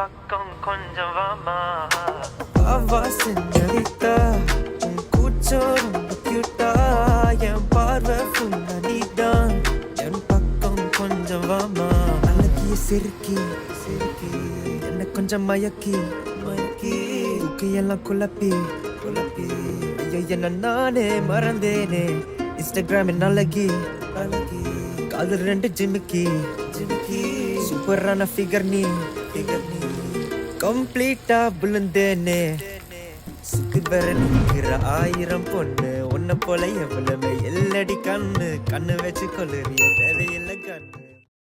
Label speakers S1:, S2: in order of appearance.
S1: பக்கம் கொஞ்சம் வாமா
S2: அவா செஞ்சரித்தா உன் கூச்சம் ரொம்ப கியூட்டா என் பார்வை ஃபுல்லா நீதான் என் பக்கம் கொஞ்சம் வாமா அழகிய சிறுக்கி சிறுக்கி என்ன கொஞ்சம் மயக்கி மயக்கி தூக்கையெல்லாம் குழப்பி குழப்பி ஐயோ என்ன நானே மறந்தேனே இன்ஸ்டாகிராமின் அழகி அழகி காதல் ரெண்டு ஜிமிக்கி ஜிமிக்கி சூப்பரான ஃபிகர் நீ ஃபிகர் நீ கம்ப்ளீட்டா விழுந்தேனே சுத்தி வர நிற்கிற 1000 பொண்ணு உன்னை போல எவ்வளவு எல்லடி கண்ணு கண்ணு வச்சு கொள்ளுறிய தேவையில்லை கண்ணு